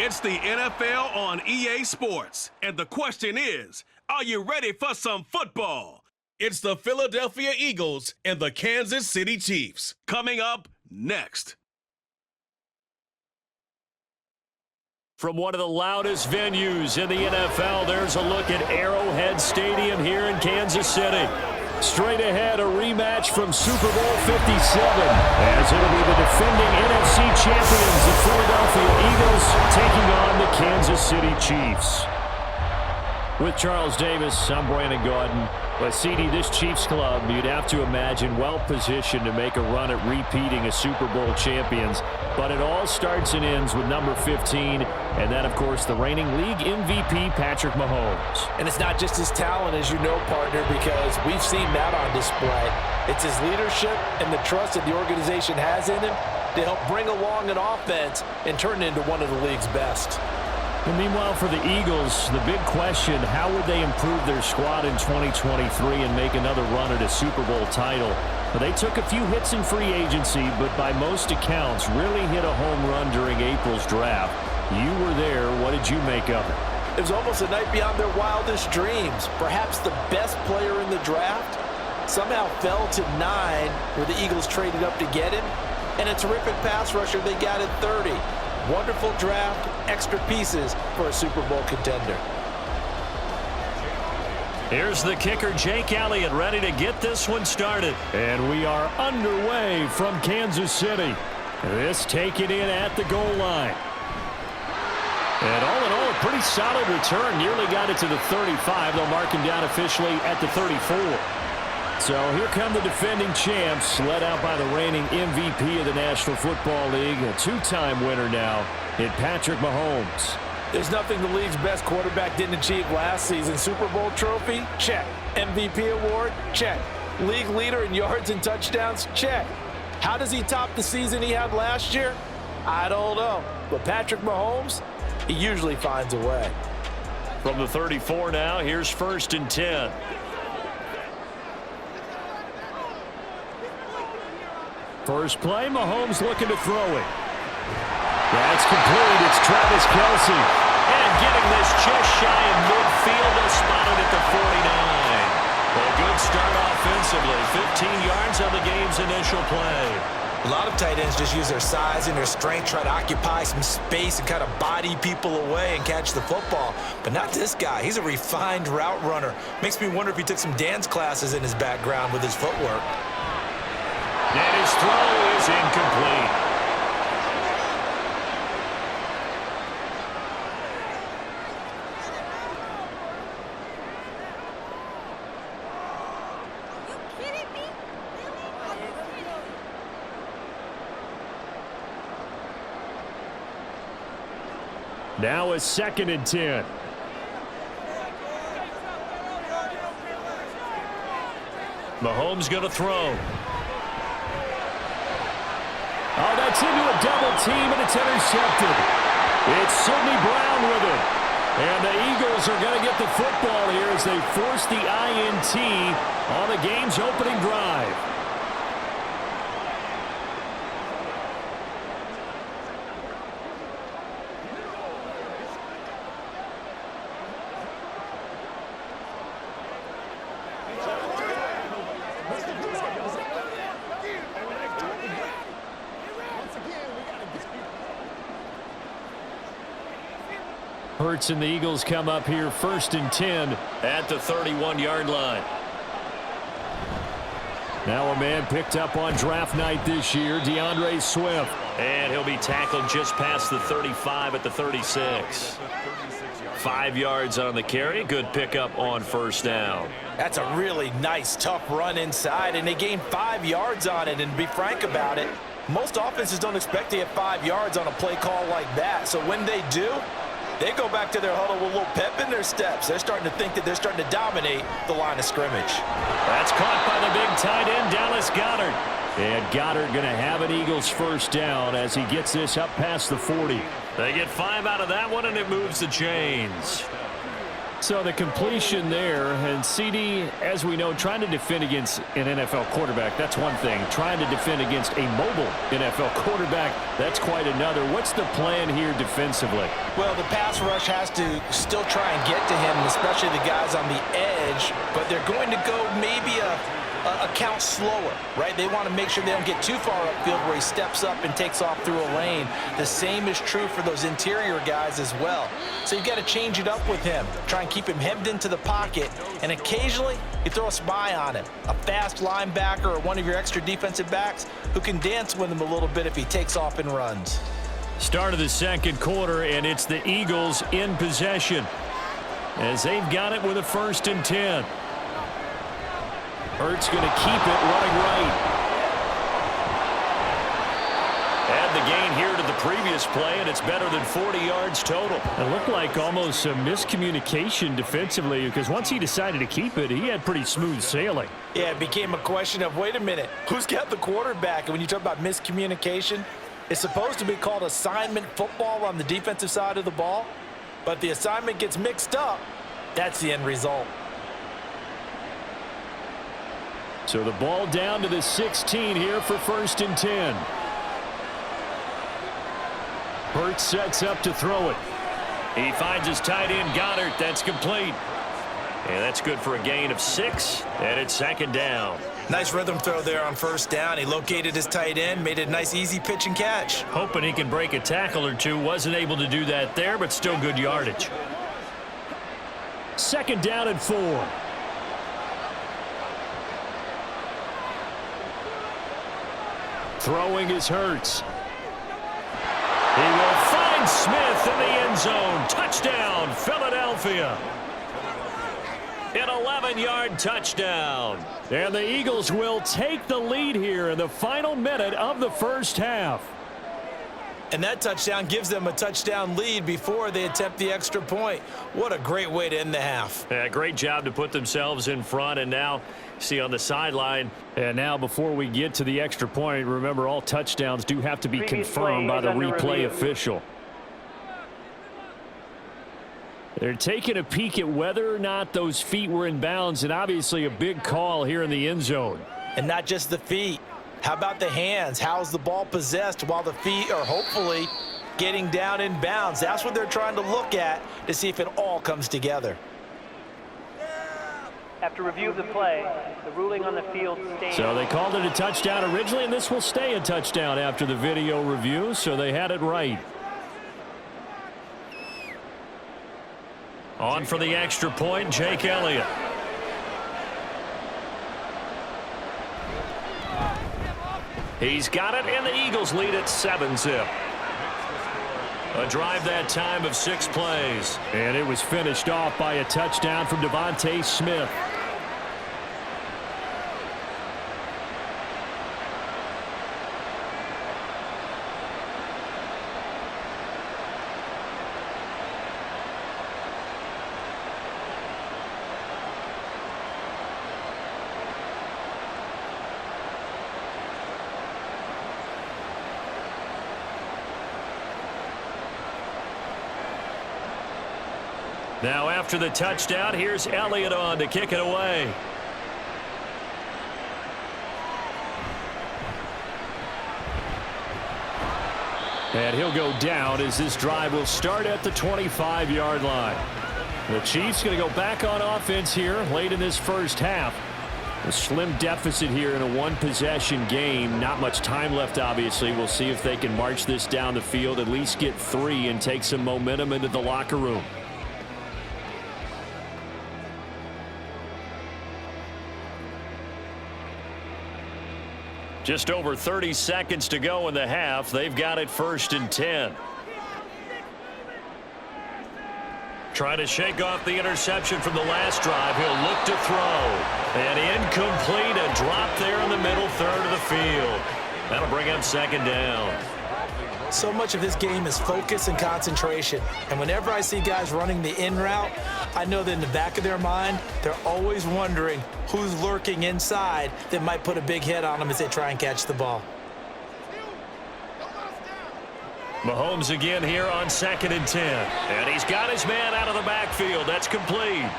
It's the NFL on EA Sports, and the question is, are you ready for some football? It's the Philadelphia Eagles and the Kansas City Chiefs. Coming up next. From one of the loudest venues in the NFL, there's a look at Arrowhead Stadium here in Kansas City. Straight ahead, a rematch from Super Bowl 57, as it'll be the defending NFC champions, the Philadelphia Eagles, taking on the Kansas City Chiefs. With Charles Davis, I'm Brandon Gordon. But CD, this Chiefs club, you'd have to imagine well-positioned to make a run at repeating as Super Bowl champions. But it all starts and ends with number 15, and that, of course, the reigning league MVP, Patrick Mahomes. And it's not just his talent, as you know, partner, because we've seen that on display. It's his leadership and the trust that the organization has in him to help bring along an offense and turn it into one of the league's best. And meanwhile, for the Eagles, the big question, how would they improve their squad in 2023 and make another run at a Super Bowl title? Well, they took a few hits in free agency, but by most accounts, really hit a home run during April's draft. You were there. What did you make of it? It was almost a night beyond their wildest dreams. Perhaps the best player in the draft somehow fell to 9, where the Eagles traded up to get him. And a terrific pass rusher they got at 30. Wonderful draft, extra pieces for a Super Bowl contender. Here's the kicker, Jake Elliott, ready to get this one started. And we are underway from Kansas City. This taken in at the goal line. And all in all, a pretty solid return. Nearly got it to the 35. They'll mark him down officially at the 34. So here come the defending champs, led out by the reigning MVP of the National Football League, a two-time winner now in Patrick Mahomes. There's nothing the league's best quarterback didn't achieve last season. Super Bowl trophy? Check. MVP award? Check. League leader in yards and touchdowns? Check. How does he top the season he had last year? I don't know. But Patrick Mahomes, he usually finds a way. From the 34 now, here's 1st and 10. First play, Mahomes looking to throw it. That's complete. It's Travis Kelce. And getting this just shy of midfield, they'll spot it at the 49. A good start offensively. 15 yards on the game's initial play. A lot of tight ends just use their size and their strength, try to occupy some space and kind of body people away and catch the football. But not this guy. He's a refined route runner. Makes me wonder if he took some dance classes in his background with his footwork. And his throw is incomplete. Now a 2nd and 10. Mahomes going to throw. Oh, that's into a double team, and it's intercepted. It's Sidney Brown with it. And the Eagles are going to get the football here as they force the INT on the game's opening drive. Hurts and the Eagles come up here 1st and 10 at the 31-yard line. Now a man picked up on draft night this year, DeAndre Swift. And he'll be tackled just past the 35 at the 36. 5 yards on the carry. Good pickup on 1st down. That's a really nice, tough run inside, and they gained 5 yards on it. And to be frank about it, most offenses don't expect to get 5 yards on a play call like that. So when they do, they go back to their huddle with a little pep in their steps. They're starting to think that they're starting to dominate the line of scrimmage. That's caught by the big tight end, Dallas Goedert. And Goddard going to have an Eagles 1st down as he gets this up past the 40. They get 5 out of that one, and it moves the chains. So the completion there, and CD, as we know, trying to defend against an NFL quarterback, that's one thing. Trying to defend against a mobile NFL quarterback, that's quite another. What's the plan here defensively? Well, the pass rush has to still try and get to him, especially the guys on the edge, but they're going to go maybe a count slower, right? They want to make sure they don't get too far upfield where he steps up and takes off through a lane. The same is true for those interior guys as well. So you've got to change it up with him. Try and keep him hemmed into the pocket, and occasionally you throw a spy on him. A fast linebacker or one of your extra defensive backs who can dance with him a little bit if he takes off and runs. Start of the second quarter, and it's the Eagles in possession as they've got it with a 1st and 10. Hurts going to keep it running right. Add the gain here to the previous play, and it's better than 40 yards total. It looked like almost a miscommunication defensively because once he decided to keep it, he had pretty smooth sailing. Yeah, it became a question of, wait a minute, who's got the quarterback? And when you talk about miscommunication, it's supposed to be called assignment football on the defensive side of the ball, but the assignment gets mixed up. That's the end result. So the ball down to the 16 here for 1st and 10. Hurts sets up to throw it. He finds his tight end, Goddard. That's complete. And that's good for a gain of 6, and it's 2nd down. Nice rhythm throw there on 1st down. He located his tight end, made it a nice, easy pitch and catch. Hoping he can break a tackle or two. Wasn't able to do that there, but still good yardage. 2nd down and 4. Throwing is Hurts. He will find Smith in the end zone. Touchdown, Philadelphia. An 11-yard touchdown. And the Eagles will take the lead here in the final minute of the 1st half. And that touchdown gives them a touchdown lead before they attempt the extra point. What a great way to end the half. Yeah, great job to put themselves in front, and now see on the sideline. And now before we get to the extra point, remember all touchdowns do have to be confirmed by the replay official. They're taking a peek at whether or not those feet were in bounds, and obviously a big call here in the end zone. And not just the feet. How about the hands? How's the ball possessed while the feet are hopefully getting down in bounds? That's what they're trying to look at to see if it all comes together. After review of the play, the ruling on the field stands. So they called it a touchdown originally, and this will stay a touchdown after the video review, so they had it right. On for the extra point, Jake Elliott. He's got it, and the Eagles lead at 7-zip. A drive that time of 6 plays. And it was finished off by a touchdown from Devontae Smith. Now after the touchdown, here's Elliott on to kick it away. And he'll go down as this drive will start at the 25-yard line. The Chiefs going to go back on offense here late in this 1st half. A slim deficit here in a 1-possession game. Not much time left, obviously. We'll see if they can march this down the field, at least get 3 and take some momentum into the locker room. Just over 30 seconds to go in the half. They've got it 1st and 10. Trying to shake off the interception from the last drive. He'll look to throw. And incomplete. A drop there in the middle third of the field. That'll bring up 2nd down. So much of this game is focus and concentration. And whenever I see guys running the in route, I know that in the back of their mind, they're always wondering who's lurking inside that might put a big hit on them as they try and catch the ball. Mahomes again here on 2nd and 10. And he's got his man out of the backfield. That's complete.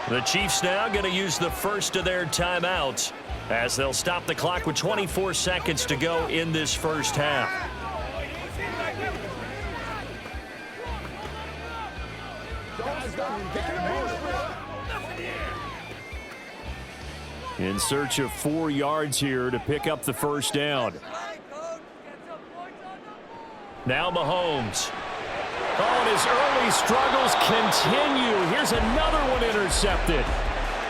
The Chiefs now going to use the first of their timeouts as they'll stop the clock with 24 seconds to go in this first half. In search of 4 yards here to pick up the first down. Now Mahomes. Oh, and his early struggles continue. Here's another one intercepted.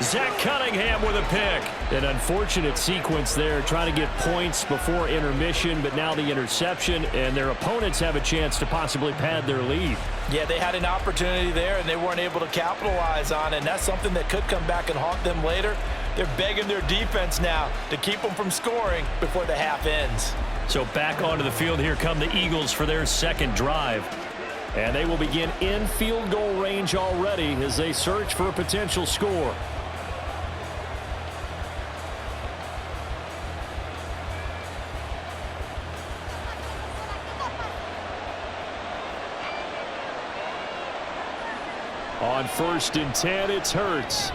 Zach Cunningham with a pick. An unfortunate sequence there, trying to get points before intermission, but now the interception, and their opponents have a chance to possibly pad their lead. Yeah, they had an opportunity there, and they weren't able to capitalize on it, and that's something that could come back and haunt them later. They're begging their defense now to keep them from scoring before the half ends. So back onto the field, here come the Eagles for their second drive. And they will begin in field goal range already as they search for a potential score. On 1st and 10, it's Hurts.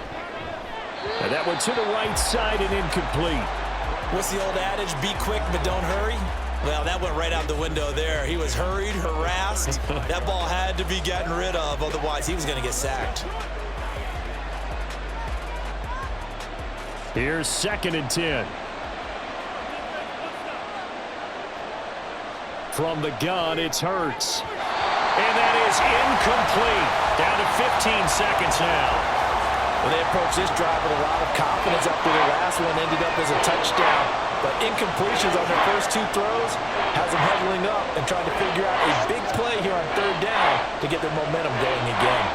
And that one to the right side and incomplete. What's the old adage, be quick but don't hurry? Well, that went right out the window there. He was hurried, harassed. That ball had to be gotten rid of, otherwise he was going to get sacked. Here's 2nd and 10. From the gun, it's Hurts. And that is incomplete. Down to 15 seconds now. Well, they approached this drive with a lot of confidence after the last one ended up as a touchdown. But incompletions on their first 2 throws has them huddling up and trying to figure out a big play here on 3rd down to get their momentum going again.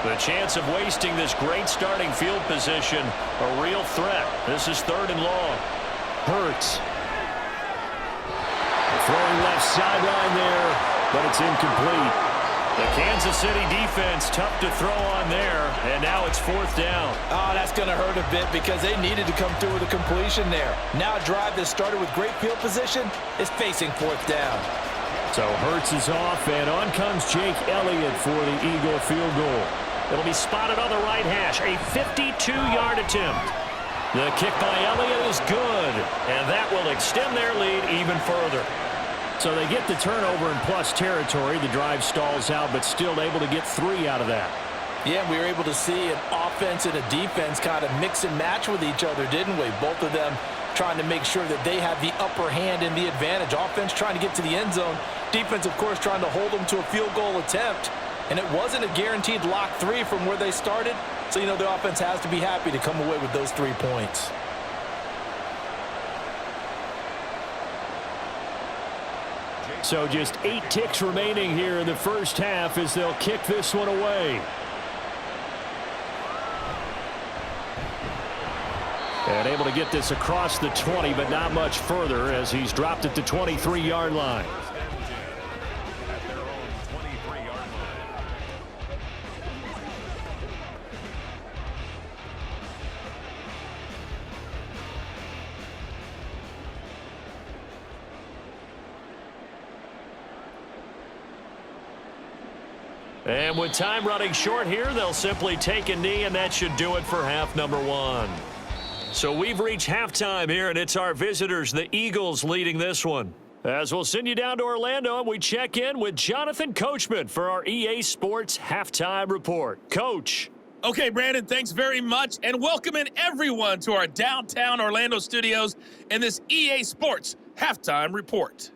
The chance of wasting this great starting field position, a real threat. This is 3rd and long. Hurts. Throwing left sideline there, but it's incomplete. The Kansas City defense tough to throw on there, and now it's 4th down. Oh, that's going to hurt a bit because they needed to come through with a completion there. Now a drive that started with great field position is facing 4th down. So Hurts is off, and on comes Jake Elliott for the Eagle field goal. It'll be spotted on the right hash, a 52-yard attempt. The kick by Elliott is good, and that will extend their lead even further. So they get the turnover in plus territory. The drive stalls out, but still able to get 3 out of that. Yeah, we were able to see an offense and a defense kind of mix and match with each other, didn't we? Both of them trying to make sure that they have the upper hand and the advantage. Offense trying to get to the end zone. Defense, of course, trying to hold them to a field goal attempt. And it wasn't a guaranteed lock 3 from where they started. So, you know, the offense has to be happy to come away with those 3 points. So just 8 ticks remaining here in the first half as they'll kick this one away. And able to get this across the 20, but not much further as he's dropped at the 23-yard line. And with time running short here, they'll simply take a knee, and that should do it for half number 1. So we've reached halftime here, and it's our visitors, the Eagles, leading this one. As we'll send you down to Orlando, and we check in with Jonathan Coachman for our EA Sports Halftime Report. Coach. Okay, Brandon, thanks very much, and welcoming everyone to our downtown Orlando studios in this EA Sports Halftime Report.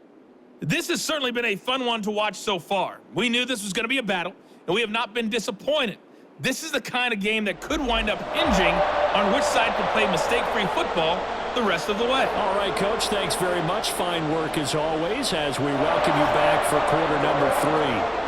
This has certainly been a fun one to watch so far. We knew this was going to be a battle, and we have not been disappointed. This is the kind of game that could wind up hinging on which side can play mistake-free football the rest of the way. All right, Coach, thanks very much. Fine work as always as we welcome you back for quarter number 3.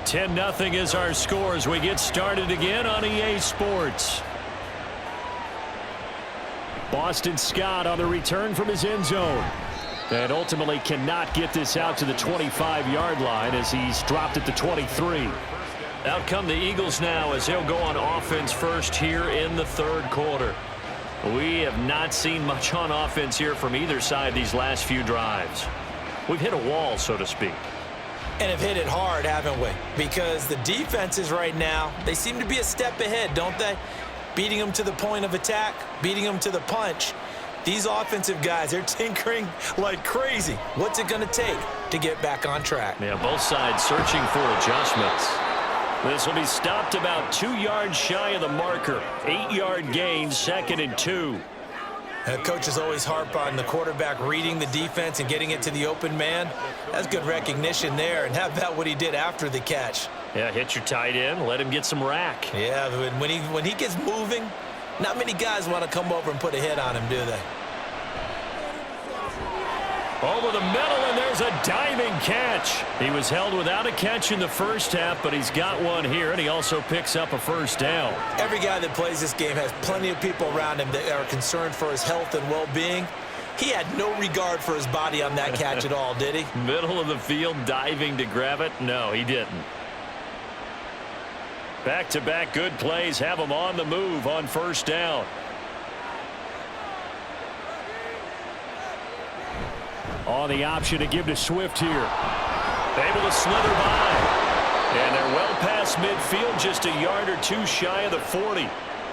10-0 is our score as we get started again on EA Sports. Boston Scott on the return from his end zone. And ultimately cannot get this out to the 25-yard line as he's dropped at the 23. Out come the Eagles now as they'll go on offense first here in the third quarter. We have not seen much on offense here from either side these last few drives. We've hit a wall, so to speak. And have hit it hard, haven't we? Because the defenses right now, they seem to be a step ahead, don't they? Beating them to the point of attack, beating them to the punch. These offensive guys, they're tinkering like crazy. What's it going to take to get back on track? Yeah, both sides searching for adjustments. This will be stopped about 2 yards shy of the marker. 8-yard gain, 2nd and 2. Coaches always harp on the quarterback reading the defense and getting it to the open man. That's good recognition there. And how about what he did after the catch? Yeah, hit your tight end, let him get some rack. Yeah, when he gets moving, not many guys want to come over and put a hit on him, do they? Over the middle, and there's a diving catch. He was held without a catch in the first half, but he's got one here, and he also picks up a first down. Every guy that plays this game has plenty of people around him that are concerned for his health and well-being. He had no regard for his body on that catch at all, did he? Middle of the field, diving to grab it? No, he didn't. Back-to-back good plays have him on the move on first down. On the option to give to Swift here. Able to slither by. And they're well past midfield, just a yard or two shy of the 40.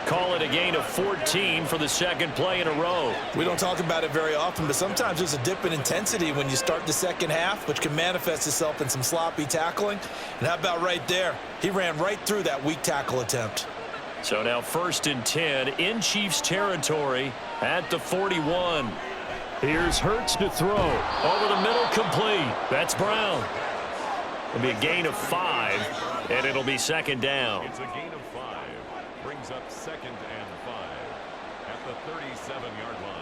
Call it a gain of 14 for the second play in a row. We don't talk about it very often, but sometimes there's a dip in intensity when you start the second half, which can manifest itself in some sloppy tackling. And how about right there? He ran right through that weak tackle attempt. So now 1st and 10 in Chiefs territory at the 41. Here's Hurts to throw. Over the middle, complete. That's Brown. It'll be a gain of 5, and it'll be second down. It's a gain of 5. Brings up 2nd and 5 at the 37-yard line.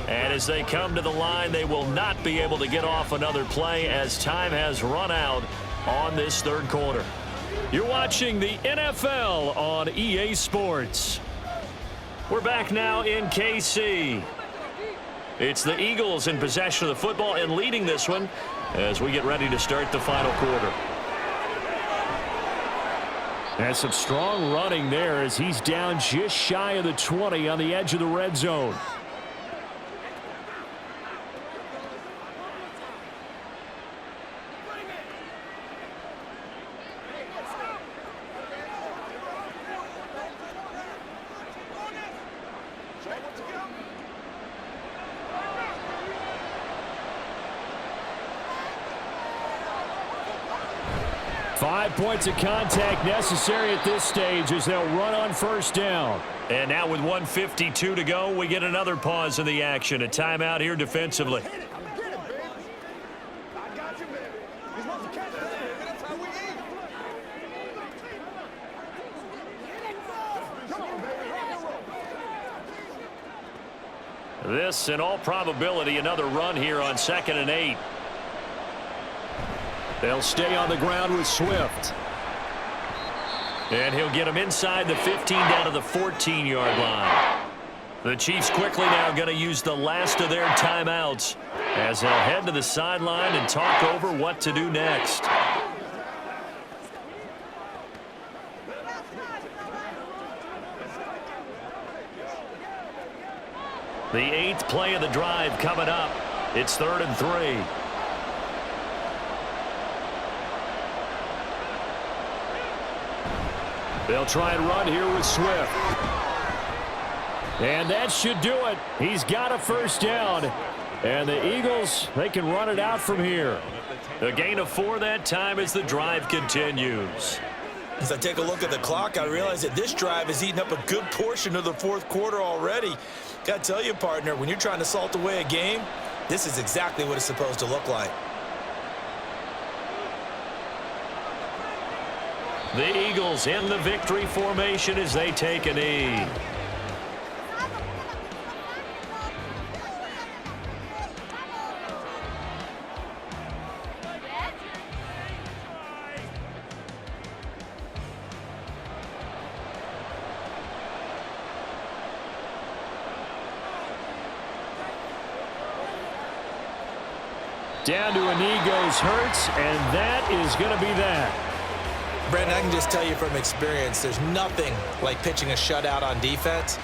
And as they come to the line, they will not be able to get off another play as time has run out on this third quarter. You're watching the NFL on EA Sports. We're back now in KC. It's the Eagles in possession of the football and leading this one as we get ready to start the final quarter. And some strong running there as he's down just shy of the 20 on the edge of the red zone. Five points of contact necessary at this stage as they'll run on first down. And now with 1:52 to go, we get another pause in the action. A timeout here defensively. This, in all probability, another run here on 2nd and 8. They'll stay on the ground with Swift. And he'll get him inside the 15 down to the 14-yard line. The Chiefs quickly now going to use the last of their timeouts as they'll head to the sideline and talk over what to do next. The 8th play of the drive coming up. It's 3rd and 3. They'll try and run here with Swift. And that should do it. He's got a first down. And the Eagles, they can run it out from here. A gain of 4 that time as the drive continues. As I take a look at the clock, I realize that this drive has eaten up a good portion of the fourth quarter already. Got to tell you, partner, when you're trying to salt away a game, this is exactly what it's supposed to look like. The Eagles in the victory formation as they take a knee. Down to a knee goes Hurts, and that is going to be that. Brandon, I can just tell you from experience, there's nothing like pitching a shutout on defense,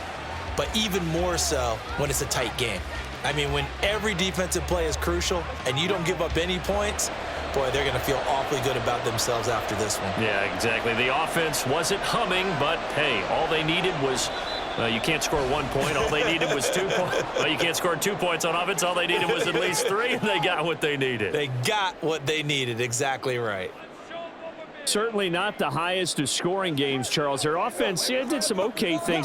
but even more so when it's a tight game. I mean, when every defensive play is crucial and you don't give up any points, boy, they're going to feel awfully good about themselves after this one. Yeah, exactly. The offense wasn't humming, but, hey, all they needed was you can't score 1 point. All they needed was 2 points. Well, you can't score 2 points on offense. All they needed was at least 3, and they got what they needed. They got what they needed. Exactly right. Certainly not the highest of scoring games, Charles. Their offense did some okay things.